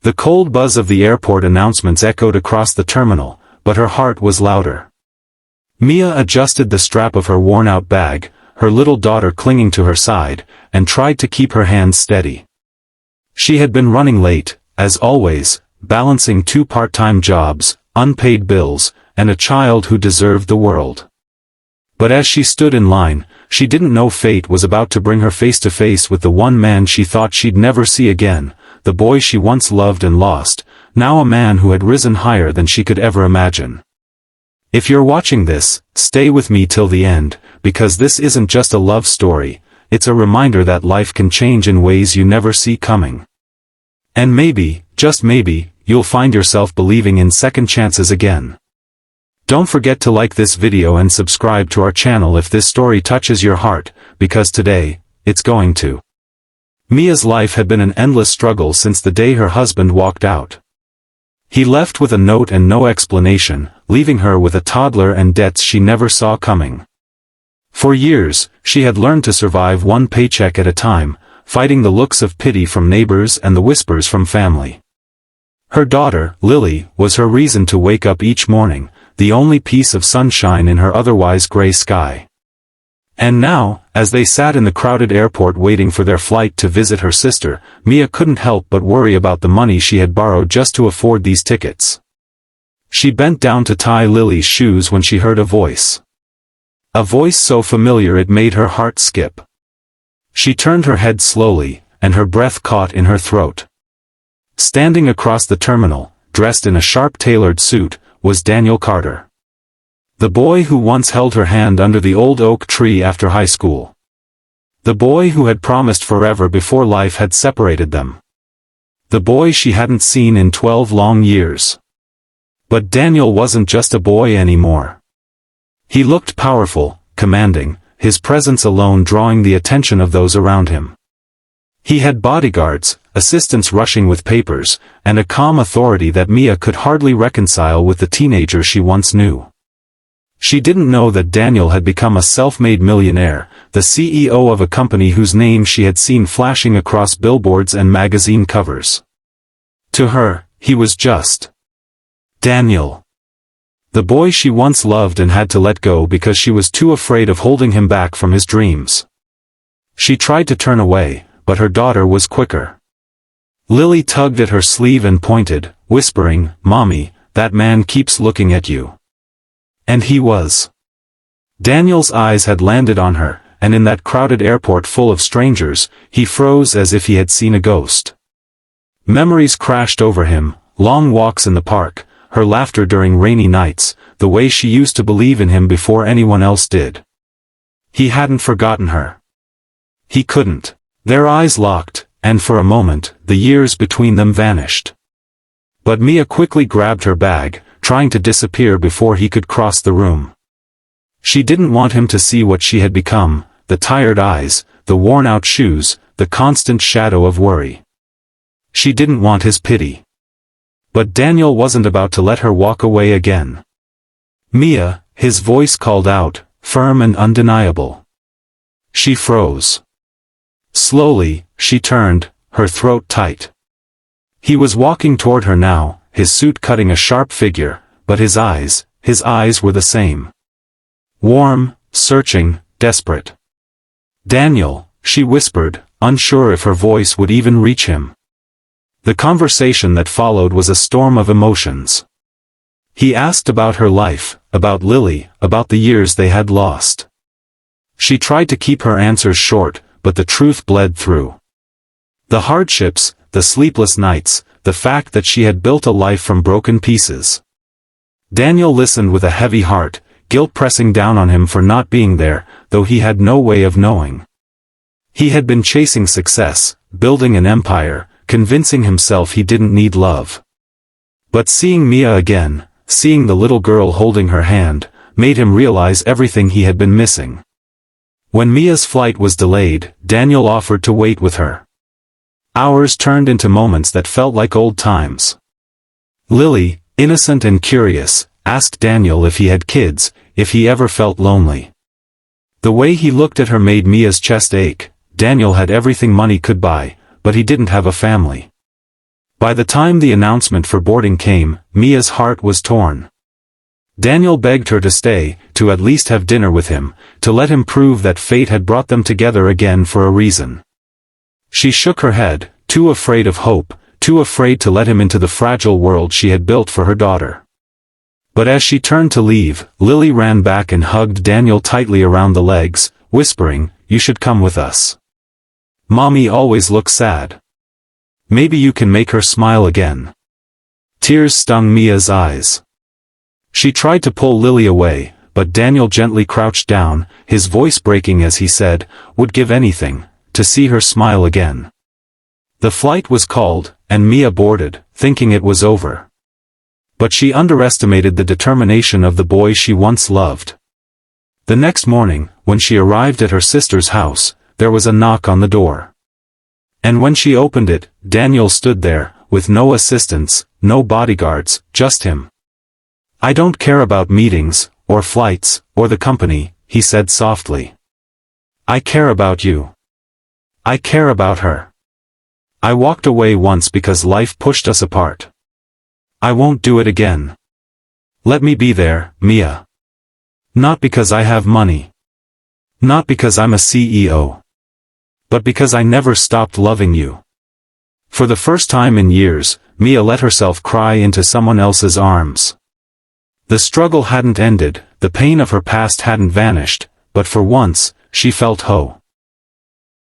The cold buzz of the airport announcements echoed across the terminal, but her heart was louder. Mia adjusted the strap of her worn-out bag, her little daughter clinging to her side, and tried to keep her hands steady. She had been running late, as always, balancing 2 part-time jobs, unpaid bills, and a child who deserved the world. But as she stood in line, she didn't know fate was about to bring her face to face with the one man she thought she'd never see again, the boy she once loved and lost, now a man who had risen higher than she could ever imagine. If you're watching this, stay with me till the end, because this isn't just a love story, it's a reminder that life can change in ways you never see coming. And maybe, just maybe, you'll find yourself believing in second chances again. Don't forget to like this video and subscribe to our channel if this story touches your heart, because today, it's going to. Mia's life had been an endless struggle since the day her husband walked out. He left with a note and no explanation, leaving her with a toddler and debts she never saw coming. For years, she had learned to survive one paycheck at a time, fighting the looks of pity from neighbors and the whispers from family. Her daughter, Lily, was her reason to wake up each morning, the only piece of sunshine in her otherwise gray sky. And now, as they sat in the crowded airport waiting for their flight to visit her sister, Mia couldn't help but worry about the money she had borrowed just to afford these tickets. She bent down to tie Lily's shoes when she heard a voice. A voice so familiar it made her heart skip. She turned her head slowly, and her breath caught in her throat. Standing across the terminal, dressed in a sharp-tailored suit, was Daniel Carter. The boy who once held her hand under the old oak tree after high school. The boy who had promised forever before life had separated them. The boy she hadn't seen in 12 long years. But Daniel wasn't just a boy anymore. He looked powerful, commanding, his presence alone drawing the attention of those around him. He had bodyguards, assistants rushing with papers, and a calm authority that Mia could hardly reconcile with the teenager she once knew. She didn't know that Daniel had become a self-made millionaire, the CEO of a company whose name she had seen flashing across billboards and magazine covers. To her, he was just Daniel. The boy she once loved and had to let go because she was too afraid of holding him back from his dreams. She tried to turn away, but her daughter was quicker. Lily tugged at her sleeve and pointed, whispering, "Mommy, that man keeps looking at you." And he was. Daniel's eyes had landed on her, and in that crowded airport full of strangers, he froze as if he had seen a ghost. Memories crashed over him, long walks in the park, her laughter during rainy nights, the way she used to believe in him before anyone else did. He hadn't forgotten her. He couldn't. Their eyes locked, and for a moment, the years between them vanished. But Mia quickly grabbed her bag, trying to disappear before he could cross the room. She didn't want him to see what she had become, the tired eyes, the worn-out shoes, the constant shadow of worry. She didn't want his pity. But Daniel wasn't about to let her walk away again. "Mia," his voice called out, firm and undeniable. She froze. Slowly, she turned, her throat tight. He was walking toward her now, his suit cutting a sharp figure, but his eyes were the same. Warm, searching, desperate. "Daniel," she whispered, unsure if her voice would even reach him. The conversation that followed was a storm of emotions. He asked about her life, about Lily, about the years they had lost. She tried to keep her answers short, but the truth bled through. The hardships, the sleepless nights, the fact that she had built a life from broken pieces. Daniel listened with a heavy heart, guilt pressing down on him for not being there, though he had no way of knowing. He had been chasing success, building an empire, convincing himself he didn't need love. But seeing Mia again, seeing the little girl holding her hand, made him realize everything he had been missing. When Mia's flight was delayed, Daniel offered to wait with her. Hours turned into moments that felt like old times. Lily, innocent and curious, asked Daniel if he had kids, if he ever felt lonely. The way he looked at her made Mia's chest ache. Daniel had everything money could buy, but he didn't have a family. By the time the announcement for boarding came, Mia's heart was torn. Daniel begged her to stay, to at least have dinner with him, to let him prove that fate had brought them together again for a reason. She shook her head, too afraid of hope, too afraid to let him into the fragile world she had built for her daughter. But as she turned to leave, Lily ran back and hugged Daniel tightly around the legs, whispering, "You should come with us. Mommy always looks sad. Maybe you can make her smile again." Tears stung Mia's eyes. She tried to pull Lily away, but Daniel gently crouched down, his voice breaking as he said, "Would give anything to see her smile again." The flight was called, and Mia boarded, thinking it was over. But she underestimated the determination of the boy she once loved. The next morning, when she arrived at her sister's house, there was a knock on the door. And when she opened it, Daniel stood there, with no assistants, no bodyguards, just him. "I don't care about meetings, or flights, or the company," he said softly. "I care about you. I care about her. I walked away once because life pushed us apart. I won't do it again. Let me be there, Mia. Not because I have money. Not because I'm a CEO. But because I never stopped loving you." For the first time in years, Mia let herself cry into someone else's arms. The struggle hadn't ended, the pain of her past hadn't vanished, but for once, she felt whole.